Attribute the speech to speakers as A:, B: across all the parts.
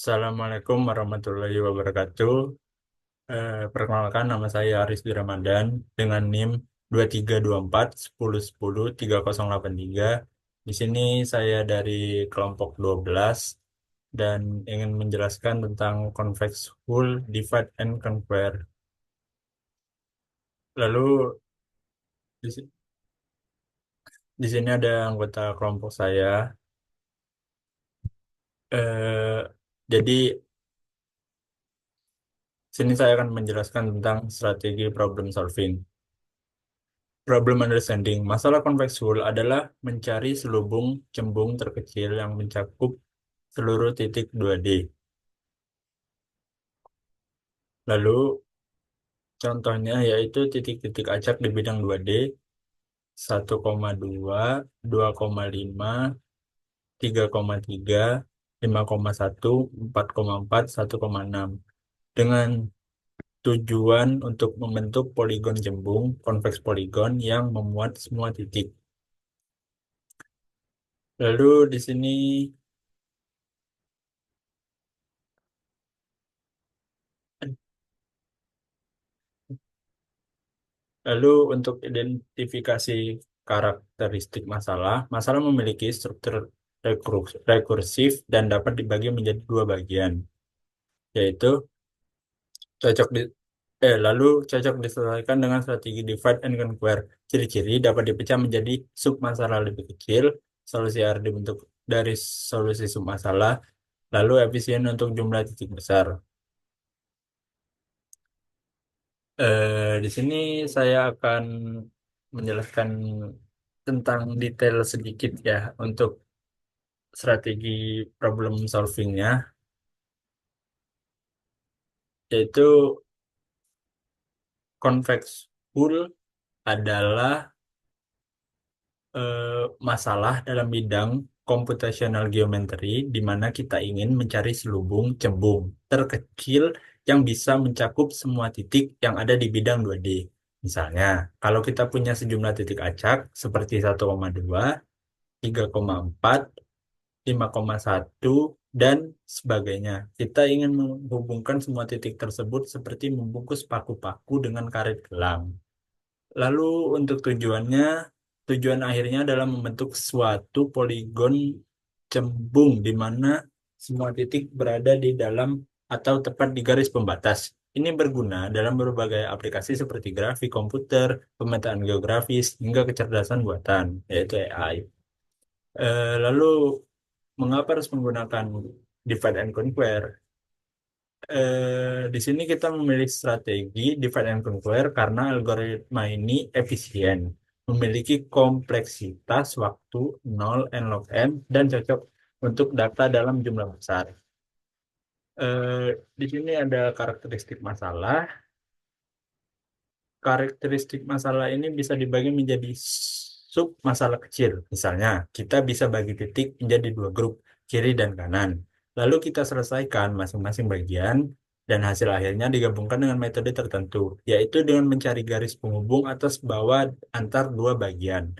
A: Assalamualaikum warahmatullahi wabarakatuh. Perkenalkan nama saya Aris Ramadan dengan NIM 2324 1010 3083. Di sini saya dari kelompok 12 dan ingin menjelaskan tentang convex hull, divide and conquer. Lalu di, si- di sini ada anggota kelompok saya. Eh, jadi sini saya akan menjelaskan tentang strategi problem solving. Problem understanding. Masalah convex hull adalah mencari selubung cembung terkecil yang mencakup seluruh titik 2D. Lalu contohnya yaitu titik-titik acak di bidang 2D 1,2, 2,5, 3,3, 5,1, 4,4, 1,6 dengan tujuan untuk membentuk poligon cembung, convex poligon yang memuat semua titik. Lalu di sini Lalu untuk identifikasi karakteristik masalah, masalah memiliki struktur rekursif dan dapat dibagi menjadi dua bagian, yaitu cocok di lalu cocok disesuaikan dengan strategi divide and conquer. Ciri-ciri dapat dipecah menjadi sub masalah lebih kecil, solusi R dibentuk dari solusi sub masalah, lalu efisien untuk jumlah titik besar. Di sini saya akan menjelaskan tentang detail sedikit ya untuk strategi problem solvingnya, yaitu convex hull adalah masalah dalam bidang computational geometry di mana kita ingin mencari selubung cembung terkecil yang bisa mencakup semua titik yang ada di bidang 2D. Misalnya, kalau kita punya sejumlah titik acak seperti 1,2, 3,4, 5,1 dan sebagainya. Kita ingin menghubungkan semua titik tersebut seperti membungkus paku-paku dengan karet gelang. Lalu untuk tujuan akhirnya adalah membentuk suatu poligon cembung di mana semua titik berada di dalam atau tepat di garis pembatas. Ini berguna dalam berbagai aplikasi seperti grafik komputer, pemetaan geografis, hingga kecerdasan buatan, yaitu AI. Lalu mengapa harus menggunakan divide and conquer? Di sini kita memilih strategi divide and conquer karena algoritma ini efisien, memiliki kompleksitas waktu 0 n log n dan cocok untuk data dalam jumlah besar. Di sini ada karakteristik masalah. Karakteristik masalah ini bisa dibagi menjadi sub masalah kecil. Misalnya, kita bisa bagi titik menjadi dua grup, kiri dan kanan. Lalu kita selesaikan masing-masing bagian dan hasil akhirnya digabungkan dengan metode tertentu, yaitu dengan mencari garis penghubung atas bawah antar dua bagian.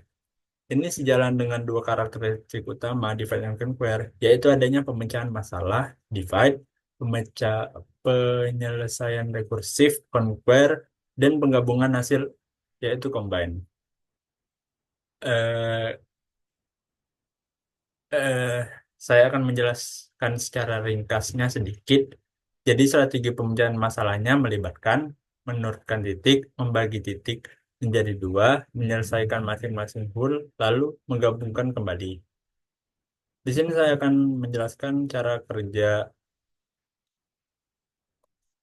A: Ini sejalan dengan dua karakteristik utama divide and conquer, yaitu adanya pemecahan masalah, divide, pemecah penyelesaian rekursif, conquer, dan penggabungan hasil, yaitu combine. Eh, eh, saya akan menjelaskan secara ringkasnya sedikit. Jadi strategi pemecahan masalahnya melibatkan menurunkan titik, membagi titik menjadi dua, menyelesaikan masing-masing hul, lalu menggabungkan kembali. Di sini saya akan menjelaskan cara kerja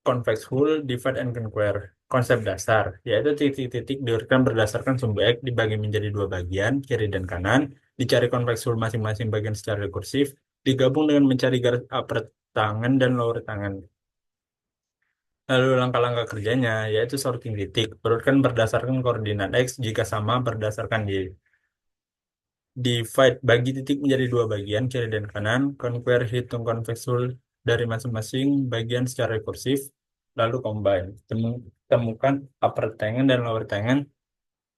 A: convex hull, divide and conquer. Konsep dasar, yaitu titik-titik diurutkan berdasarkan sumbu X dibagi menjadi dua bagian, kiri dan kanan, dicari convex hull masing-masing bagian secara rekursif, digabung dengan mencari garis upper tangan dan lower tangan. Lalu langkah-langkah kerjanya, yaitu sorting titik, urutkan berdasarkan koordinat X jika sama berdasarkan Y. Divide, bagi titik menjadi dua bagian, kiri dan kanan. Conquer, hitung convex hull dari masing-masing bagian secara rekursif. Lalu combine. Temukan upper tangen dan lower tangen.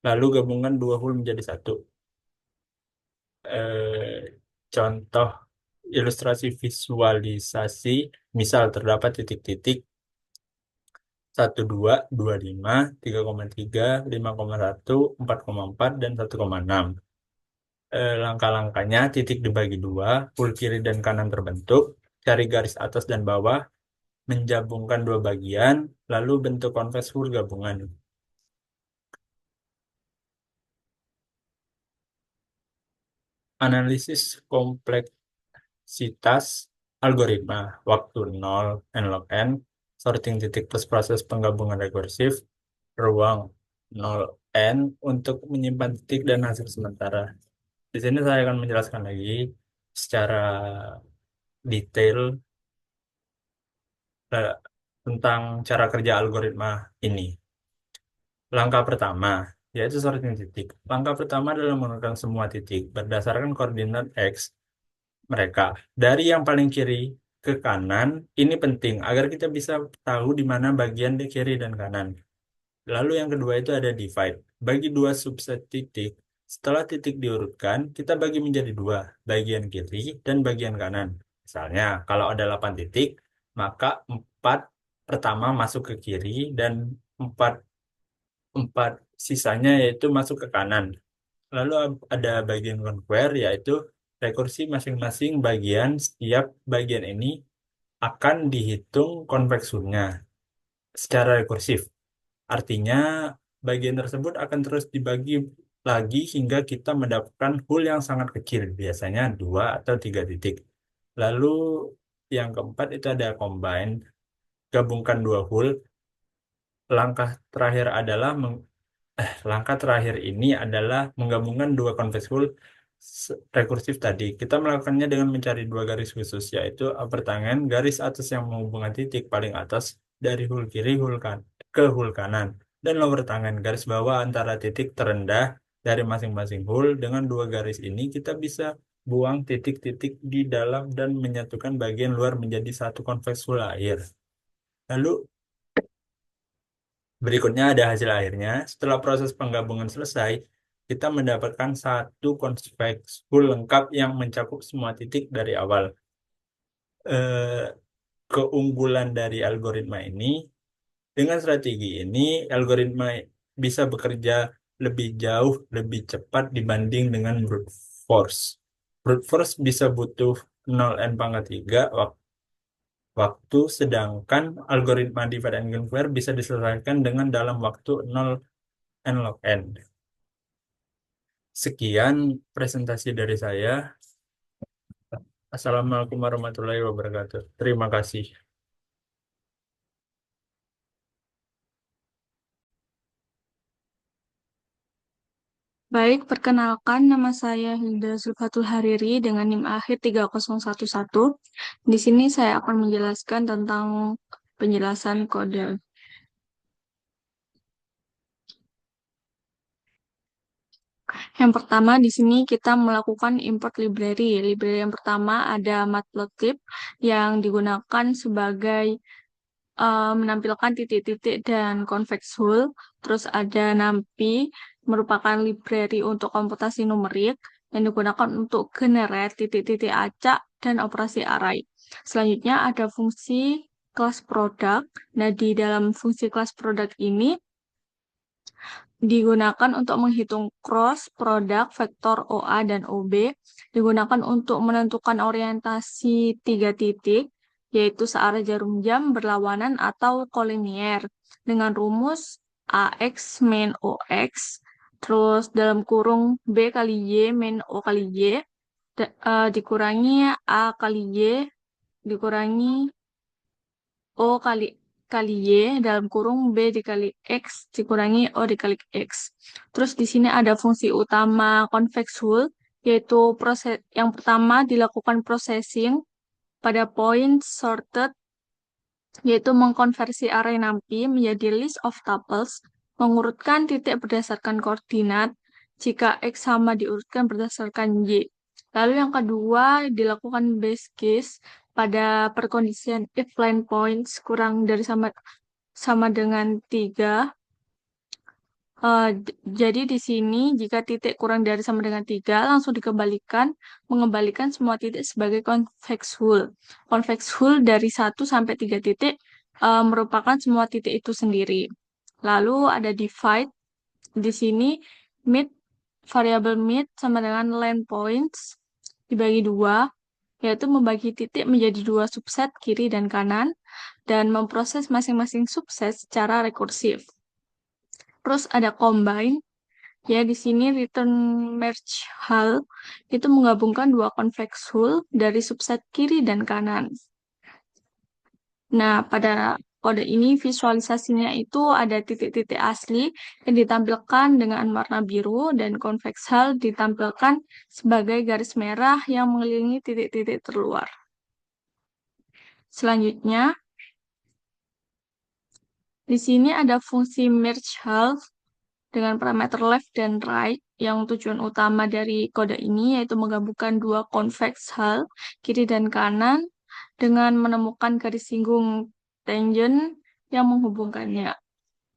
A: Lalu gabungkan dua hull menjadi satu. Eh, contoh. ilustrasi visualisasi, misal terdapat titik-titik 12, 25, 3,3, 5,1, 4,4, dan 1,6. Langkah-langkahnya, titik dibagi dua, full kiri dan kanan terbentuk, cari garis atas dan bawah, menjabungkan dua bagian, lalu bentuk konveks full gabungan. Analisis kompleksitas algoritma, waktu 0 n log n, sorting titik plus proses penggabungan rekursif, ruang 0 n untuk menyimpan titik dan hasil sementara. Di sini saya akan menjelaskan lagi secara detail eh, tentang cara kerja algoritma ini. Langkah pertama, yaitu sorting titik. Langkah pertama adalah menggunakan semua titik berdasarkan koordinat X mereka. Dari yang paling kiri ke kanan, ini penting agar kita bisa tahu di mana bagian di kiri dan kanan. Lalu yang kedua itu ada divide. Bagi dua subset titik, setelah titik diurutkan, kita bagi menjadi dua, bagian kiri dan bagian kanan. Misalnya, kalau ada 8 titik, maka 4 pertama masuk ke kiri dan 4 empat sisanya yaitu masuk ke kanan. Lalu ada bagian conquer yaitu rekursi masing-masing bagian. Setiap bagian ini akan dihitung konveksurnya secara rekursif. Artinya bagian tersebut akan terus dibagi lagi hingga kita mendapatkan hul yang sangat kecil, biasanya 2 atau 3 titik. Lalu yang keempat itu ada combine, gabungkan dua hul. Langkah terakhir adalah langkah terakhir ini adalah menggabungkan dua konteks hul rekursif tadi. Kita melakukannya dengan mencari dua garis khusus, yaitu upper tangen, garis atas yang menghubungkan titik paling atas dari hul kiri ke hul kanan, dan lower tangen, garis bawah antara titik terendah dari masing-masing hul. Dengan dua garis ini, kita bisa buang titik-titik di dalam dan menyatukan bagian luar menjadi satu konveks hul akhir. Lalu berikutnya ada hasil akhirnya. Setelah proses penggabungan selesai, kita mendapatkan satu convex hull lengkap yang mencakup semua titik dari awal. Keunggulan dari algoritma ini, dengan strategi ini, algoritma bisa bekerja lebih jauh, lebih cepat dibanding dengan brute force. Brute force bisa butuh 0 n pangkat 3 waktu, sedangkan algoritma divide and conquer bisa diselesaikan dengan dalam waktu 0 n log n. Sekian presentasi dari saya. Assalamualaikum warahmatullahi wabarakatuh. Terima kasih.
B: Baik, perkenalkan nama saya Hilda Zulfatul Hariri dengan NIM akhir 3011. Di sini saya akan menjelaskan tentang penjelasan kode. Yang pertama di sini kita melakukan import library. Library yang pertama ada matplotlib yang digunakan sebagai menampilkan titik-titik dan convex hull. Terus ada NumPy, merupakan library untuk komputasi numerik yang digunakan untuk generate titik-titik acak dan operasi array. Selanjutnya ada fungsi class product. Nah, di dalam fungsi class product ini digunakan untuk menghitung cross product vektor OA dan OB, digunakan untuk menentukan orientasi tiga titik, yaitu searah jarum jam, berlawanan, atau kolinier, dengan rumus AX min OX, terus dalam kurung B kali Y min O kali Y, dikurangi A kali Y, dikurangi O kali Y dalam kurung B dikali X dikurangi O dikali X. Terus di sini ada fungsi utama convex hull, yaitu proses yang pertama dilakukan processing pada point sorted, yaitu mengkonversi array NumPy menjadi list of tuples, mengurutkan titik berdasarkan koordinat jika X sama diurutkan berdasarkan Y. Lalu yang kedua dilakukan base case pada perkondisian if line points kurang dari sama dengan 3, Jadi di sini jika titik kurang dari sama dengan 3 langsung dikembalikan, mengembalikan semua titik sebagai convex hull. Convex hull dari 1 sampai 3 titik merupakan semua titik itu sendiri. Lalu ada divide. Di sini mid, variabel mid sama dengan line points dibagi dua, yaitu membagi titik menjadi dua subset kiri dan kanan, dan memproses masing-masing subset secara rekursif. Terus ada combine, ya di sini return merge hull itu menggabungkan dua convex hull dari subset kiri dan kanan. Nah, pada kode ini visualisasinya itu ada titik-titik asli yang ditampilkan dengan warna biru dan convex hull ditampilkan sebagai garis merah yang mengelilingi titik-titik terluar. Selanjutnya, di sini ada fungsi merge hull dengan parameter left dan right yang tujuan utama dari kode ini yaitu menggabungkan dua convex hull kiri dan kanan dengan menemukan garis singgung tangent yang menghubungkannya.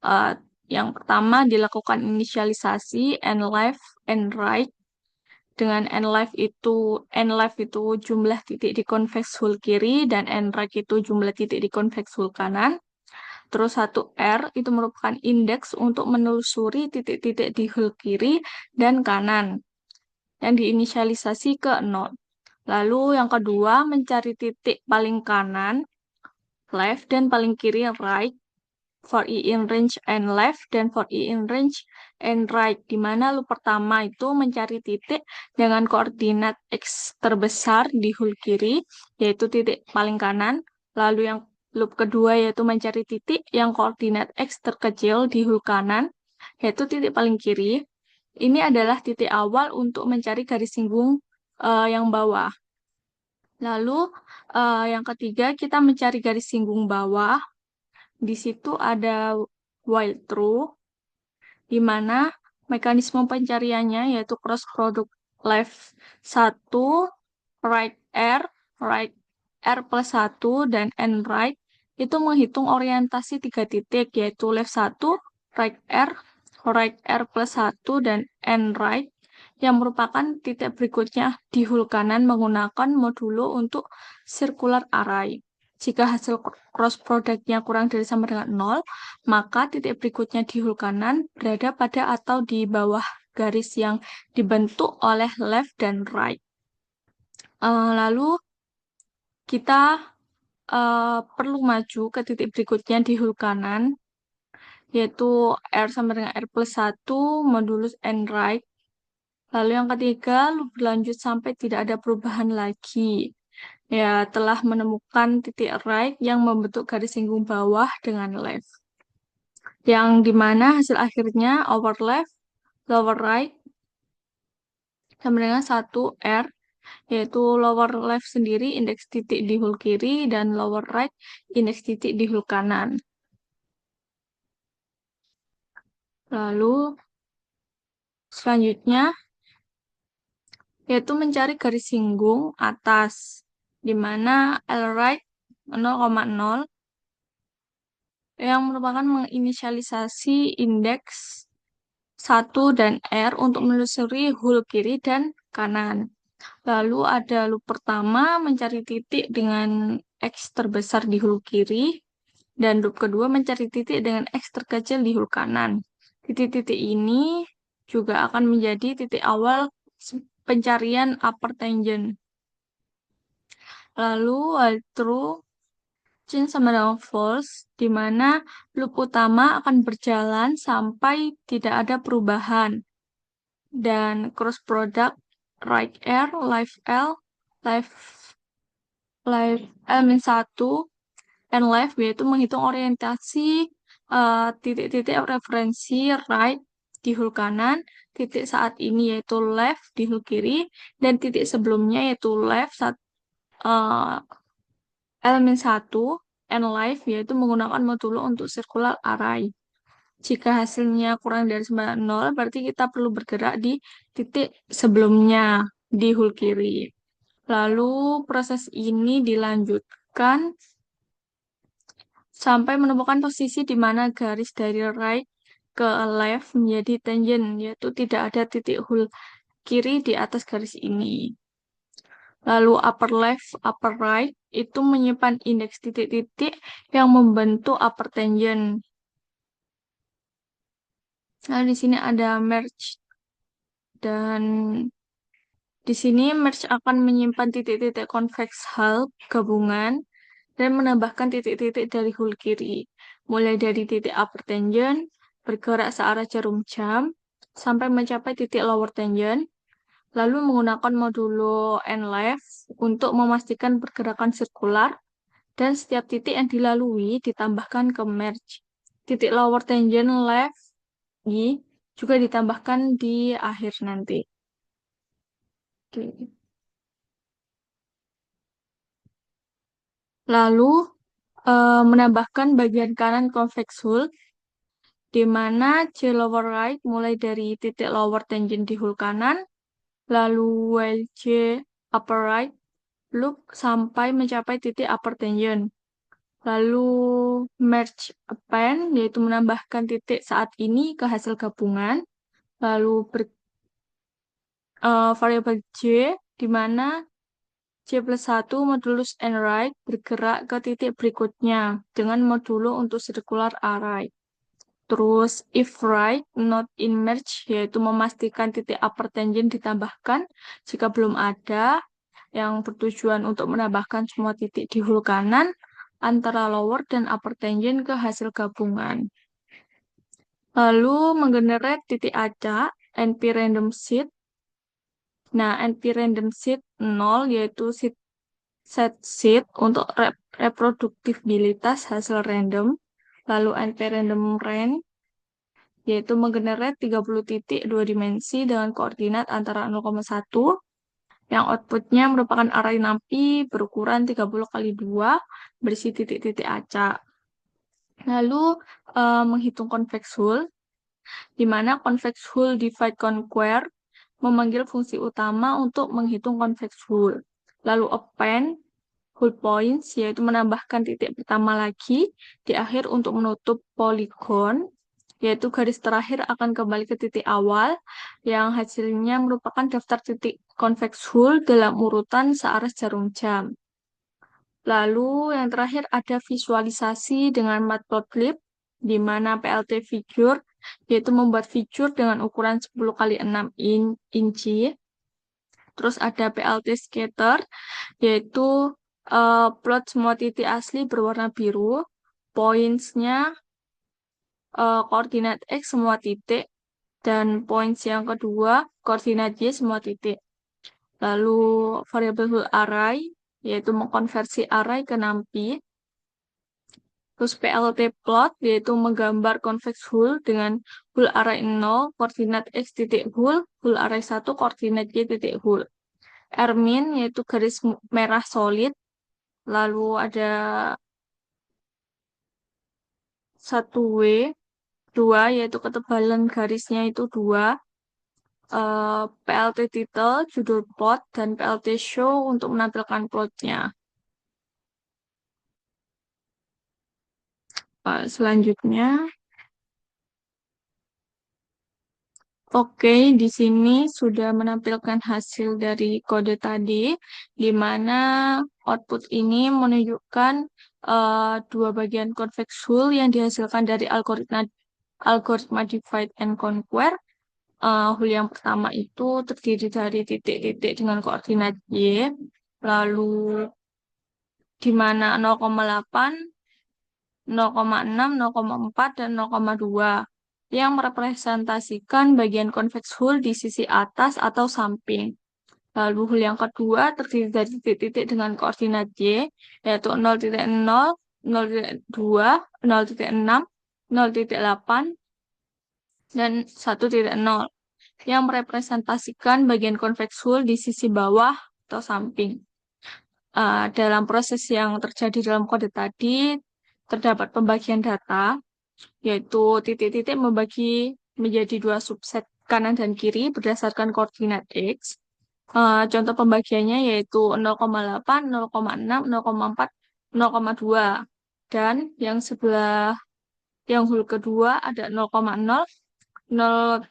B: Uh, yang pertama dilakukan inisialisasi and left and right dengan n left itu jumlah titik di convex hull kiri dan n right itu jumlah titik di convex hull kanan. Terus satu R itu merupakan indeks untuk menelusuri titik-titik di hull kiri dan kanan yang diinisialisasi ke 0. Lalu yang kedua mencari titik paling kanan left dan paling kiri right for i in range and left dan for i in range and right, di mana loop pertama itu mencari titik dengan koordinat x terbesar di hull kiri yaitu titik paling kanan, lalu yang loop kedua yaitu mencari titik yang koordinat x terkecil di hull kanan yaitu titik paling kiri. Ini adalah titik awal untuk mencari garis singgung yang bawah. Lalu yang ketiga kita mencari garis singgung bawah. Di situ ada while true, di mana mekanisme pencariannya yaitu cross product left 1, right R plus 1, dan n right, itu menghitung orientasi 3 titik, yaitu left 1, right R plus 1, dan n right, yang merupakan titik berikutnya di hull kanan menggunakan modulo untuk circular array. Jika hasil cross product-nya kurang dari sama dengan 0, maka titik berikutnya di hull kanan berada pada atau di bawah garis yang dibentuk oleh left dan right. Lalu kita perlu maju ke titik berikutnya di hull kanan, yaitu R sama dengan R plus 1 modulus n right. Lalu yang ketiga, loop berlanjut sampai tidak ada perubahan lagi. Ya, telah menemukan titik right yang membentuk garis singgung bawah dengan left. Yang dimana hasil akhirnya over left, lower right, sama dengan 1 R, yaitu lower left sendiri indeks titik di hull kiri dan lower right indeks titik di hull kanan. Lalu selanjutnya yaitu mencari garis singgung atas, di mana L right 0,0 yang merupakan menginisialisasi indeks 1 dan R untuk menelusuri hull kiri dan kanan. Lalu ada loop pertama mencari titik dengan X terbesar di hull kiri, dan loop kedua mencari titik dengan X terkecil di hull kanan. Titik-titik ini juga akan menjadi titik awal pencarian upper tangent. Lalu while true, change sama dengan false, di mana loop utama akan berjalan sampai tidak ada perubahan. Dan cross product right R, left L, left L-1, and left yaitu menghitung orientasi titik-titik referensi right di hull kanan, titik saat ini yaitu left di hull kiri, dan titik sebelumnya yaitu left elemen 1 and left yaitu menggunakan modulo untuk circular array. Jika hasilnya kurang dari 0, berarti kita perlu bergerak di titik sebelumnya di hull kiri. Lalu proses ini dilanjutkan sampai menemukan posisi di mana garis dari right ke left menjadi tangent, yaitu tidak ada titik hul kiri di atas garis ini. Lalu upper left, upper right itu menyimpan indeks titik-titik yang membentuk upper tangent. Lalu di sini ada merge dan di sini merge akan menyimpan titik-titik convex hull gabungan dan menambahkan titik-titik dari hul kiri, mulai dari titik upper tangent bergerak searah jarum jam sampai mencapai titik lower tangent, lalu menggunakan modulo n-left untuk memastikan pergerakan sirkular dan setiap titik yang dilalui ditambahkan ke merge. Titik lower tangent left juga ditambahkan di akhir nanti. Oke. Lalu menambahkan bagian kanan convex hull di mana J lower right mulai dari titik lower tangent di hull kanan, lalu while J upper right loop sampai mencapai titik upper tangent. Lalu merge append yaitu menambahkan titik saat ini ke hasil gabungan. Lalu variabel J di mana J plus 1 modulus n right bergerak ke titik berikutnya dengan modulo untuk circular array. Terus if right not in merge yaitu memastikan titik upper tangent ditambahkan jika belum ada, yang bertujuan untuk menambahkan semua titik di hul kanan antara lower dan upper tangent ke hasil gabungan. Lalu menggenerate titik acak NP random seed. Nah, NP random seed 0 yaitu set seed untuk reproduktibilitas hasil random. Lalu NP random range yaitu menggenerate 30 titik 2 dimensi dengan koordinat antara 0,1 yang outputnya merupakan array NaPi berukuran 30 kali 2 berisi titik-titik acak. Lalu menghitung convex hull, di mana convex hull divide conquer memanggil fungsi utama untuk menghitung convex hull. Lalu append hull points, yaitu menambahkan titik pertama lagi di akhir untuk menutup poligon, yaitu garis terakhir akan kembali ke titik awal yang hasilnya merupakan daftar titik convex hull dalam urutan searah jarum jam. Lalu yang terakhir ada visualisasi dengan matplotlib, di mana PLT figure, yaitu membuat figure dengan ukuran 10 kali 6 inci. Terus ada PLT scatter, yaitu plot semua titik asli berwarna biru, points-nya koordinat X semua titik, dan points yang kedua koordinat Y semua titik. Lalu variabel hull array, yaitu mengkonversi array ke NaPi. Terus PLT plot, yaitu menggambar convex hull dengan hull array 0, koordinat X titik hull array 1, koordinat Y titik hull. Rmin, yaitu garis merah solid. Lalu ada 1W, 2, yaitu ketebalan garisnya itu 2. PLT title, judul plot, dan PLT show untuk menampilkan plotnya. Selanjutnya, oke, di sini sudah menampilkan hasil dari kode tadi, di mana output ini menunjukkan dua bagian convex hull yang dihasilkan dari algoritma divide and conquer. Hull yang pertama itu terdiri dari titik-titik dengan koordinat Y, lalu di mana 0,8, 0,6, 0,4, dan 0,2 yang merepresentasikan bagian convex hull di sisi atas atau samping. Lalu hull yang kedua terdiri dari titik-titik dengan koordinat Y, yaitu 0,0, 0,2, 0,6, 0,8, dan 1,0 yang merepresentasikan bagian convex hull di sisi bawah atau samping. Dalam proses yang terjadi dalam kode tadi, terdapat pembagian data, yaitu titik-titik membagi menjadi dua subset kanan dan kiri berdasarkan koordinat X. Contoh pembagiannya yaitu 0,8, 0,6, 0,4, 0,2. Dan yang sebelah Yang hul kedua ada 0,0, 0,2,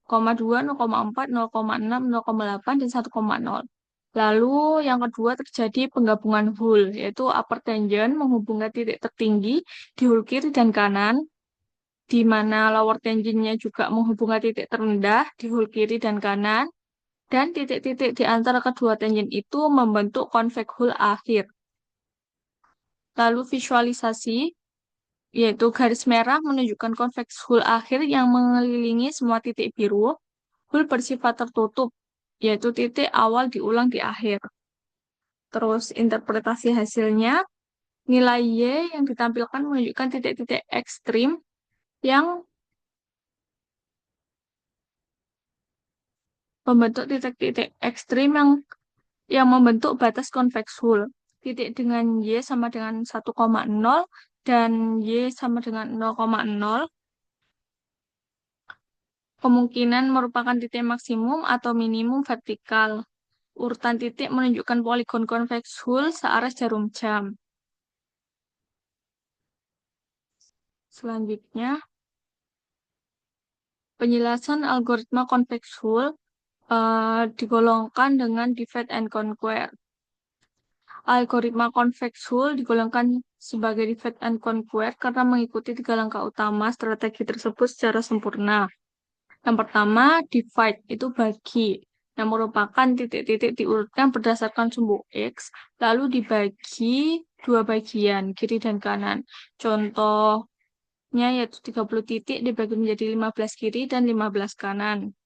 B: 0,4, 0,6, 0,8, dan 1,0. Lalu yang kedua terjadi penggabungan hul, yaitu upper tangent menghubungkan titik tertinggi di hul kiri dan kanan, di mana lower tangentnya juga menghubungkan titik terendah di hul kiri dan kanan, dan titik-titik di antara kedua tangent itu membentuk convex hul akhir. Lalu visualisasi, yaitu garis merah menunjukkan convex hul akhir yang mengelilingi semua titik biru. Hul bersifat tertutup, yaitu titik awal diulang di akhir. Terus interpretasi hasilnya, nilai Y yang ditampilkan menunjukkan titik-titik ekstrim yang membentuk titik-titik ekstrim yang membentuk batas convex hul. Titik dengan Y sama dengan 1,0 dan Y sama dengan 0,0 kemungkinan merupakan titik maksimum atau minimum vertikal. Urutan titik menunjukkan poligon convex hul searah jarum jam. Selanjutnya, penjelasan algoritma convex hul digolongkan dengan divide and conquer. Algoritma convex hul digolongkan sebagai divide and conquer karena mengikuti 3 langkah utama strategi tersebut secara sempurna. Yang pertama, divide itu bagi, yang merupakan titik-titik diurutkan berdasarkan sumbu X, lalu dibagi 2 bagian, kiri dan kanan. Contohnya yaitu 30 titik dibagi menjadi 15 kiri dan 15 kanan.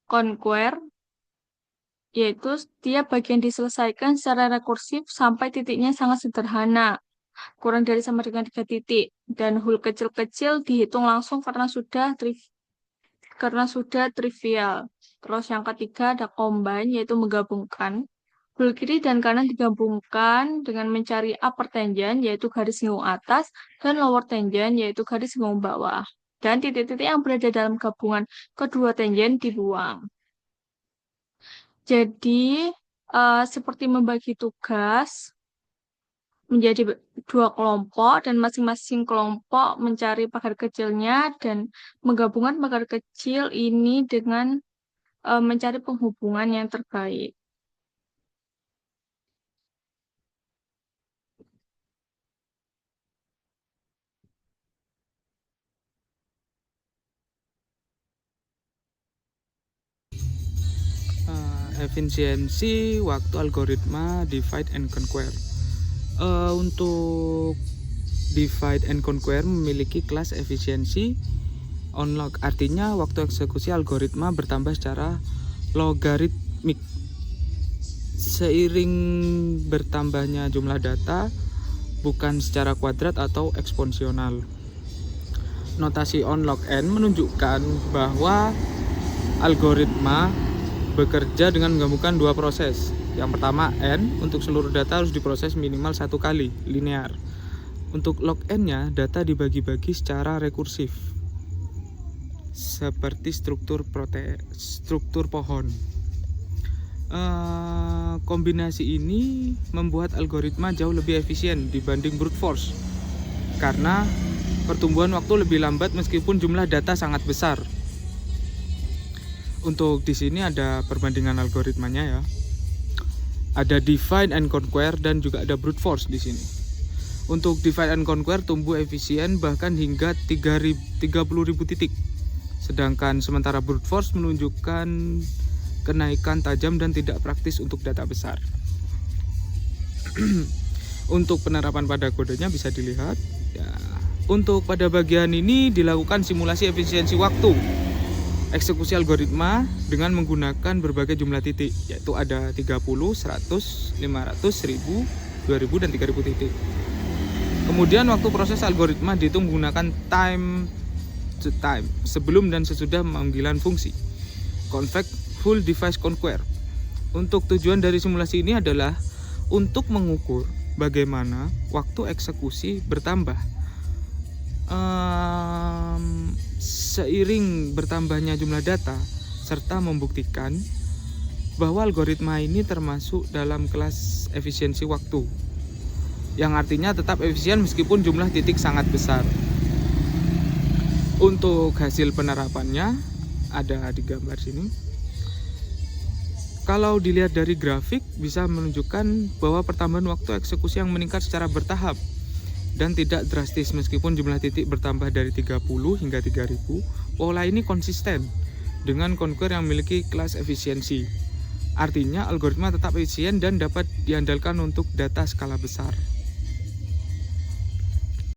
B: Conquer, yaitu setiap bagian diselesaikan secara rekursif sampai titiknya sangat sederhana, kurang dari sama dengan 3 titik, dan hul kecil-kecil dihitung langsung karena sudah trivial. Terus yang ketiga ada combine, yaitu menggabungkan. Hul kiri dan kanan digabungkan dengan mencari upper tangent, yaitu garis singgung atas, dan lower tangent, yaitu garis singgung bawah. Dan titik-titik yang berada dalam gabungan kedua tangent dibuang. Jadi, seperti membagi tugas menjadi 2 kelompok dan masing-masing kelompok mencari pagar kecilnya dan menggabungkan pagar kecil ini dengan mencari penghubungan yang terbaik.
C: Efisiensi waktu algoritma divide and conquer. Untuk divide and conquer memiliki kelas efisiensi on-log, artinya waktu eksekusi algoritma bertambah secara logaritmik seiring bertambahnya jumlah data, bukan secara kuadrat atau eksponensial. Notasi on-log n menunjukkan bahwa algoritma bekerja dengan menggabungkan 2 proses. Yang pertama, n, untuk seluruh data harus diproses minimal 1 kali, linear. Untuk log n-nya, data dibagi-bagi secara rekursif, seperti struktur pohon. Kombinasi ini membuat algoritma jauh lebih efisien dibanding brute force, karena pertumbuhan waktu lebih lambat meskipun jumlah data sangat besar. Untuk di sini ada perbandingan algoritmanya ya. Ada divide and conquer dan juga ada brute force di sini. Untuk divide and conquer tumbuh efisien bahkan hingga 30.000 titik. Sedangkan sementara brute force menunjukkan kenaikan tajam dan tidak praktis untuk data besar. Untuk penerapan pada kodenya bisa dilihat ya. Untuk pada bagian ini dilakukan simulasi efisiensi waktu eksekusi algoritma dengan menggunakan berbagai jumlah titik, yaitu ada 30, 100, 500, 1000, 2000, dan 3000 titik. Kemudian waktu proses algoritma dihitung menggunakan time to time, sebelum dan sesudah panggilan fungsi. Convex hul device conquer. Untuk tujuan dari simulasi ini adalah untuk mengukur bagaimana waktu eksekusi bertambah seiring bertambahnya jumlah data, serta membuktikan bahwa algoritma ini termasuk dalam kelas efisiensi waktu, yang artinya tetap efisien meskipun jumlah titik sangat besar. Untuk hasil penerapannya ada di gambar sini. Kalau dilihat dari grafik bisa menunjukkan bahwa pertambahan waktu eksekusi yang meningkat secara bertahap dan tidak drastis meskipun jumlah titik bertambah dari 30 hingga 3000. Pola ini konsisten dengan Concur yang memiliki kelas efisiensi. Artinya algoritma tetap efisien dan dapat diandalkan untuk data skala besar.